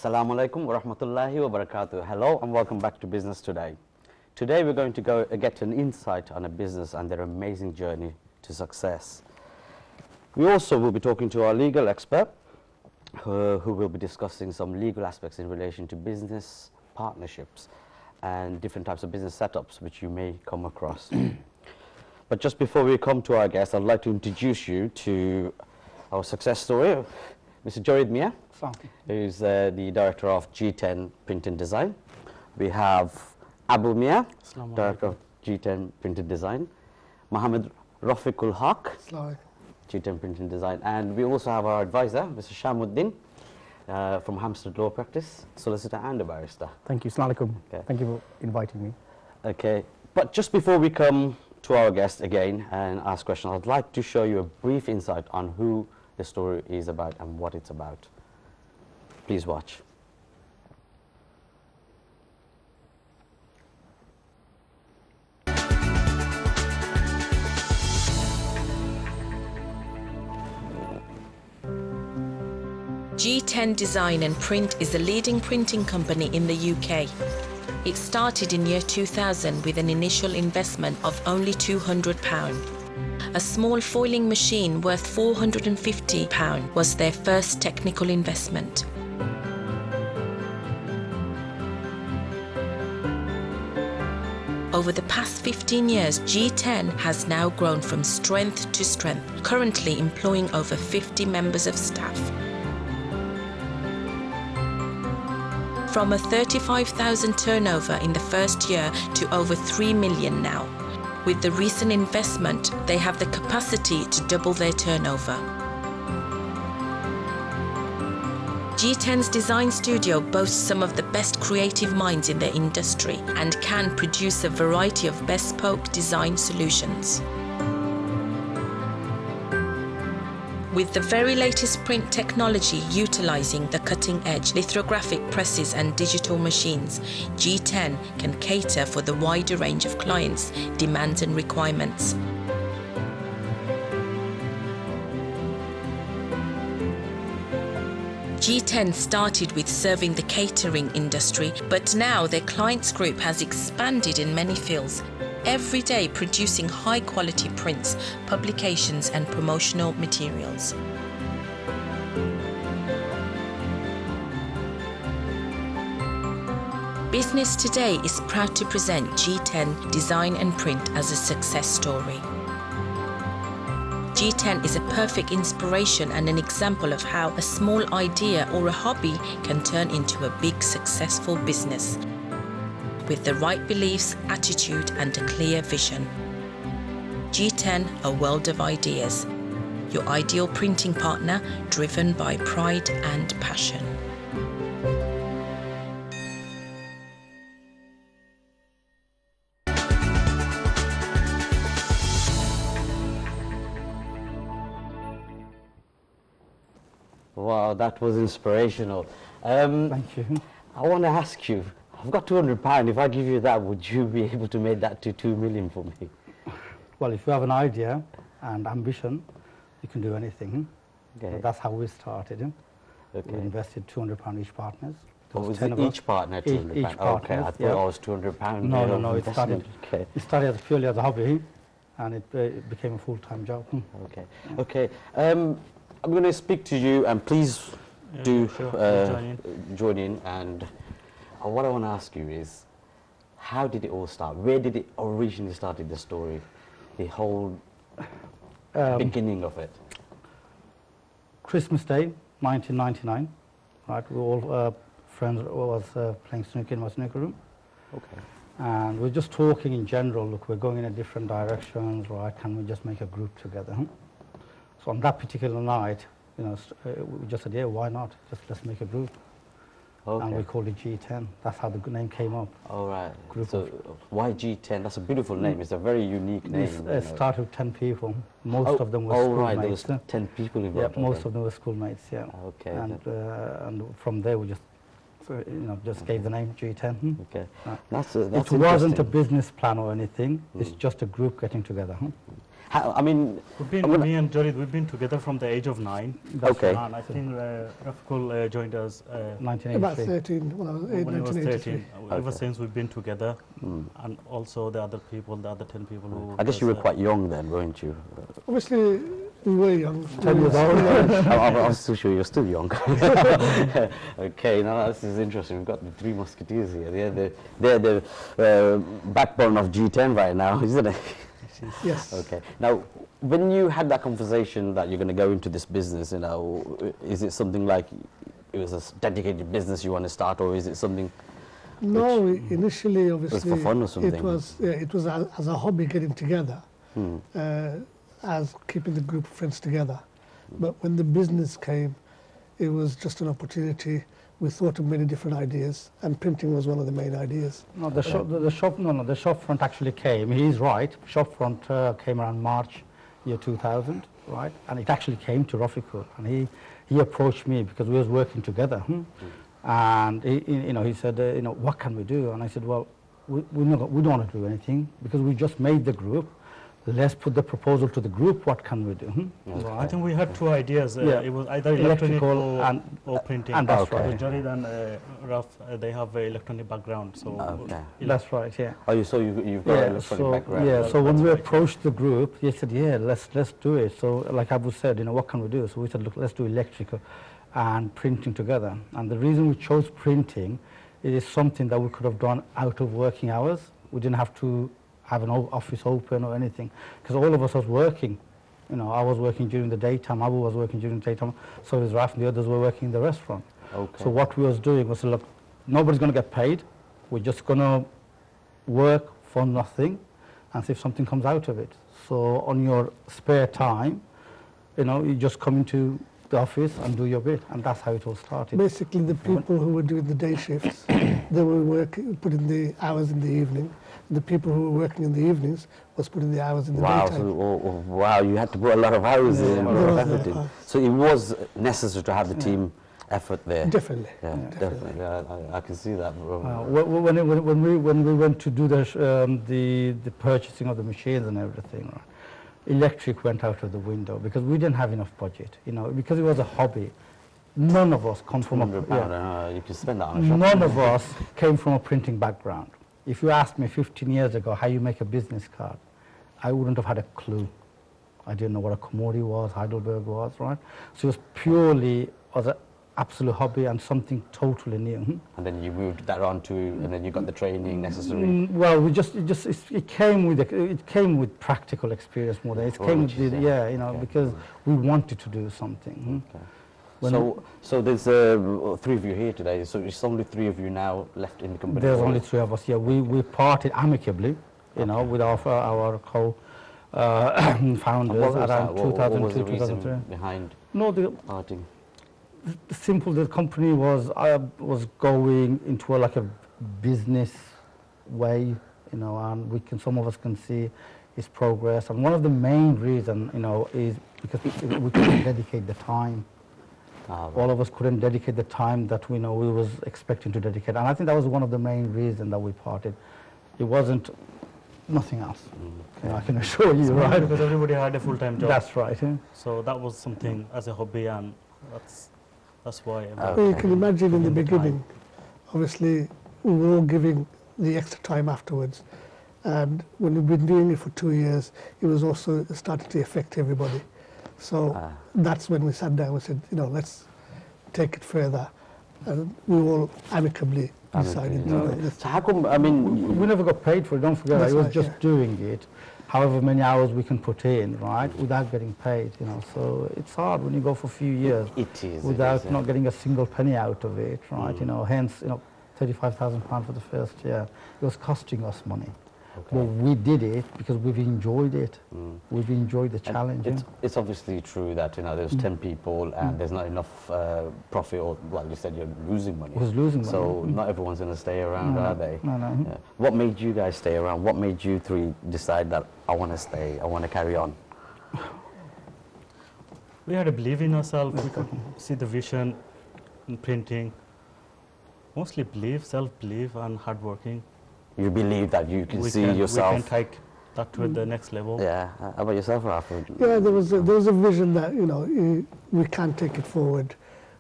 Assalamu alaikum wa rahmatullahi wa barakatuh. Hello and welcome back to Business Today. Today we're going to get an insight on a business and their amazing journey to success. We also will be talking to our legal expert who will be discussing some legal aspects in relation to business partnerships and different types of business setups which you may come across. But just before we come to our guest, I'd like to introduce you to our success story, Mr. Miah, who's the director of G10 Print and Design. We have Abu Miah, director of G10 Print and Design. Mohammed Rafiqul Haq, G10 Print and Design. And we also have our advisor, Mr. Shamuddin, from Hampstead Law Practice, solicitor and a barrister. Thank you. Assalamu alaikum. Okay. Thank you for inviting me. Okay, but just before we come to our guest again and ask questions, I'd like to show you a brief insight on who the story is about and what it's about. Please watch. G10 Design and Print is a leading printing company in the UK. It started in year 2000 with an initial investment of only £200. A small foiling machine worth £450 was their first technical investment. Over the past 15 years, G10 has now grown from strength to strength, currently employing over 50 members of staff. From a 35,000 turnover in the first year to over 3 million now. With the recent investment, they have the capacity to double their turnover. G10's design studio boasts some of the best creative minds in their industry and can produce a variety of bespoke design solutions. With the very latest print technology utilizing the cutting-edge lithographic presses and digital machines, G10 can cater for the wider range of clients' demands and requirements. G10 started with serving the catering industry, but now their clients group has expanded in many fields, every day producing high-quality prints, publications and promotional materials. Business Today is proud to present G10 Design and Print as a success story. G10 is a perfect inspiration and an example of how a small idea or a hobby can turn into a big successful business. With the right beliefs, attitude and a clear vision. G10, a world of ideas. Your ideal printing partner, driven by pride and passion. Wow, that was inspirational. Thank you. I want to ask you, I've got £200. If I give you that, would you be able to make that to 2 million for me? Well, if you have an idea and ambition, you can do anything. Okay. So that's how we started. Okay. We invested £200 each partners. Oh, was it each partner £200? Each okay, I thought it was £200. No, it started purely as a hobby and it became a full-time job. Okay, okay. I'm going to speak to you and please join in. And what I want to ask you is, how did it all start? Where did it originally started, the story, the whole beginning of it? Christmas Day, 1999, right? We all friends was playing snooker in my snooker room. Okay. And we're just talking in general, look, we're going in a different directions, right? Can we just make a group together? So on that particular night, you know, we just said, yeah, why not? Just let's make a group. Okay. And we called it G10. That's how the name came up. All right. Group so why G10? That's a beautiful name. It's a very unique name. It started with 10 people. Most of them were schoolmates. Right, there was 10 people involved. Yeah, most of them were schoolmates, yeah. Okay. And from there we just, just gave the name G10. Okay. It wasn't a business plan or anything. It's just a group getting together. I mean, Me and Jared, we've been together from the age of 9. Okay. And I think Rafkul joined us 1983. About 13, when I was 8, when he was 1983. 13. Ever since we've been together, and also the other 10 people who. I guess you were quite young then, weren't you? Obviously, we were young. 10 years old. I'm still sure you're still young. Okay, now this is interesting. We've got the 3 musketeers here. They're the backbone of G10 right now, isn't it? Yes. Okay. Now, when you had that conversation that you're going to go into this business, is it something like it was a dedicated business you want to start, or is it something? No, initially, obviously, for fun or something? it was as a hobby getting together, as keeping the group of friends together. But when the business came, it was just an opportunity. We thought of many different ideas, and printing was one of the main ideas. No, the shop front actually came. He's right. Shop front came around March, year 2000, right? And it actually came to Rafiqul, and he approached me because we was working together. And he said, what can we do? And I said, well, we don't want to do anything because we just made the group. Let's put the proposal to the group. What can we do? Right. I think we had 2 ideas. Yeah. It was either electronical or printing. And that's right. Jared and Raf, they have an electronic background. So that's right. Yeah. Oh, you've got an electronic background. Yeah. So when we approached the group, they said, yeah, let's do it. So like Abu said, what can we do? So we said, look, let's do electrical and printing together. And the reason we chose printing, it is something that we could have done out of working hours. We didn't have to have an office open or anything, because all of us was working. I was working during the daytime, Abu was working during the daytime, so was Raf and the others were working in the restaurant. Okay. So what we was doing was, look, nobody's going to get paid, we're just going to work for nothing and see if something comes out of it. So on your spare time, you just come into the office and do your bit, and that's how it all started. Basically, the people who were doing the day shifts, they were putting the hours in the evening. The people who were working in the evenings was putting the hours in the daytime. Wow, you had to put a lot of hours in, a lot of effort in. So it was necessary to have the team effort there. Definitely. Yeah, definitely. I can see that. When we went to do the purchasing of the machines and everything, right, electric went out of the window because we didn't have enough budget. Because it was a hobby. None of us come from you can spend that on a shop. None of us came from a printing background. If you asked me 15 years ago how you make a business card, I wouldn't have had a clue. I didn't know what a Komori was, Heidelberg was, right? So it was purely as an absolute hobby and something totally new. And then you moved that on to, and then you got the training necessary. Well, it came with practical experience more than it came with because we wanted to do something. Okay. So there's 3 of you here today, so it's only 3 of you now left in the company? There's only 3 of us, yeah. We parted amicably, with our co-founders around 2002, 2003. Behind parting? The company was going into like a business way, and some of us can see its progress. And one of the main reasons, is because we couldn't dedicate the time. All of us couldn't dedicate the time that we was expecting to dedicate, and I think that was one of the main reasons that we parted. It wasn't nothing else. I can assure you, right? Because everybody had a full-time job. That's right. Yeah? So that was something as a hobby, and that's why. You can imagine in the beginning, obviously, we were all giving the extra time afterwards, and when we've been doing it for 2 years, it was also starting to affect everybody. So that's when we sat down and said, let's take it further. And we all amicably decided. So how come, we never got paid for it, don't forget. I was just doing it, however many hours we can put in, right, without getting paid, So it's hard when you go for a few years without not getting a single penny out of it, right? Hence, £35,000 for the first year. It was costing us money. Okay. Well, we did it because we've enjoyed it. We've enjoyed the challenge. It's obviously true that there's 10 people and there's not enough profit, or well, you said you're losing money. We're losing money. So not everyone's going to stay around, are they? No. Yeah. What made you guys stay around? What made you 3 decide that I want to stay, I want to carry on? We had a belief in ourselves. We could see the vision in printing. Mostly belief, self-belief, and hardworking. You believe that you can see yourself. We can take that to the next level. Yeah. How about yourself, Rafa? Yeah, there was a vision that, you know, we can take it forward.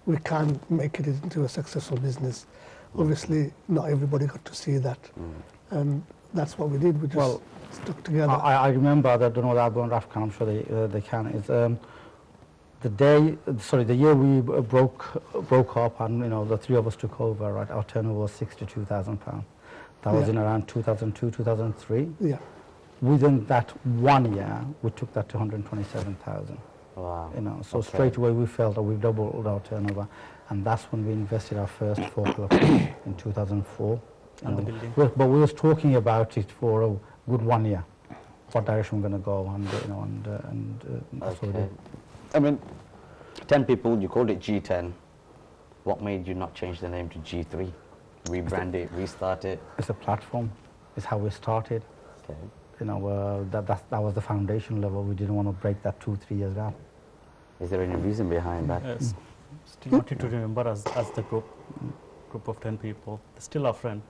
We can make it into a successful business. Obviously, not everybody got to see that. And that's what we did. We just stuck together. I remember that, I don't know that Abu and Raf can, I'm sure they can, is the year we broke up and, you know, the three of us took over, right, our turnover was £62,000. That was in around 2002, 2003. Yeah. Within that 1 year, we took that to 127,000. Wow. You know, so straight away we felt that we doubled our turnover, and that's when we invested our first foreclosure in 2004. And the building. But we was talking about it for a good 1 year, what direction we're going to go, and you know, that's what we did. I mean, 10 people, you called it G10. What made you not change the name to G3? Rebrand it, restart it? It's a platform. It's how we started. Okay. You know, that was the foundation level. We didn't want to break that 2-3 years down. Is there any reason behind that? Yes. Still wanted to remember as the group of 10 people. They're still our friend.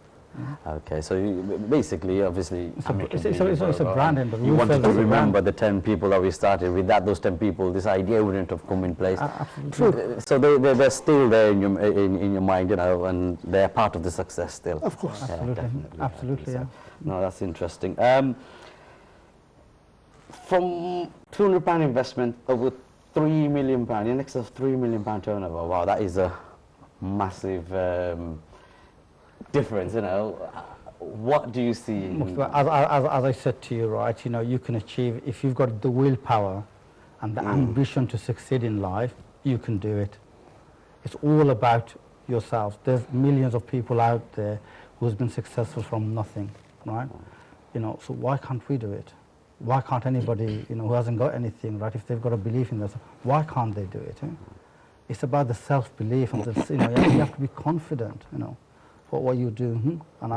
Okay, so you, basically, obviously, It's a brand, and you wanted to remember the 10 people that we started. Without those 10 people, this idea wouldn't have come in place. Absolutely. So they're still there in your mind, you know, and they're part of the success still. Of course. Yeah, Absolutely. definitely. Absolutely, yeah. No, that's interesting. From £200 investment over £3 million, in excess of £3 million turnover. Wow, that is a massive difference, you know. What do you see? As I said to you, right, you know, you can achieve, if you've got the willpower and the ambition to succeed in life, you can do it. It's all about yourself. There's millions of people out there who's been successful from nothing, right? You know, so why can't we do it? Why can't anybody, you know, who hasn't got anything, right, if they've got a belief in themselves, why can't they do it? Eh? It's about the self-belief, and the, you know, you have to be confident, you know, for what you do. And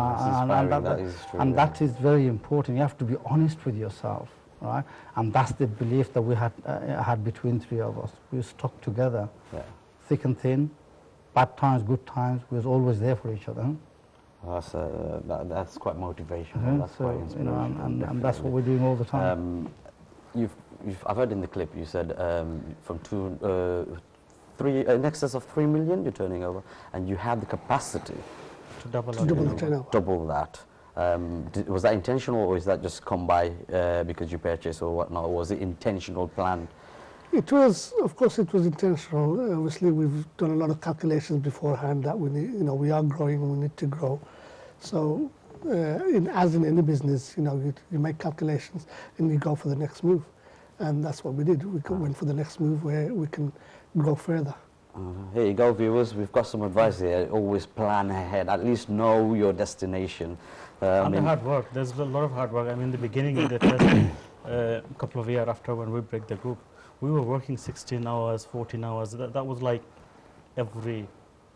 that is very important. You have to be honest with yourself, right? And that's the belief that we had between three of us. We stuck together, thick and thin, bad times, good times. We was always there for each other. That's quite motivational. That's quite inspirational. You know, and that's what we're doing all the time. I've heard in the clip you said from in excess of 3 million you're turning over, and you have the capacity To double the turnover. double that. Was that intentional, or is that just come by because you purchased or whatnot? Or was it intentional plan? It was, of course, it was intentional. Obviously, we've done a lot of calculations beforehand that we need, you know, we are growing and we need to grow. So, as in any business, you know, you make calculations and you go for the next move, and that's what we did. We went for the next move where we can grow further. Here you go, viewers. We've got some advice here. Always plan ahead. At least know your destination. And the hard work. There's a lot of hard work. I mean, in the beginning, in the first couple of years after when we break the group, we were working 16 hours, 14 hours. That was like every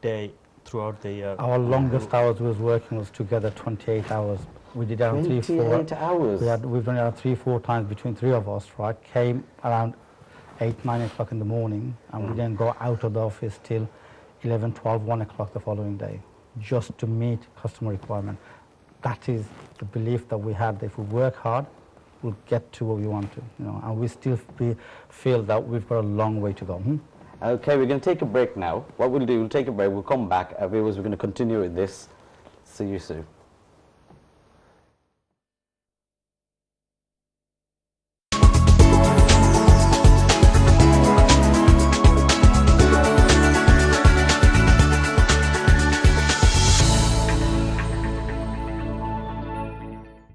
day throughout the year. Our longest hours we was working was together 28 hours. We did around 28 hours? We've done it 3-4 times between three of us, right? Came around 8-9 o'clock in the morning, and we didn't go out of the office till 11, 12, 1 o'clock the following day, just to meet customer requirement. That is the belief that we had, that if we work hard, we'll get to where we want to, you know, and we still feel that we've got a long way to go. Okay, we're going to take a break now. What we'll do, we'll take a break, we'll come back. We're going to continue with this. See you soon.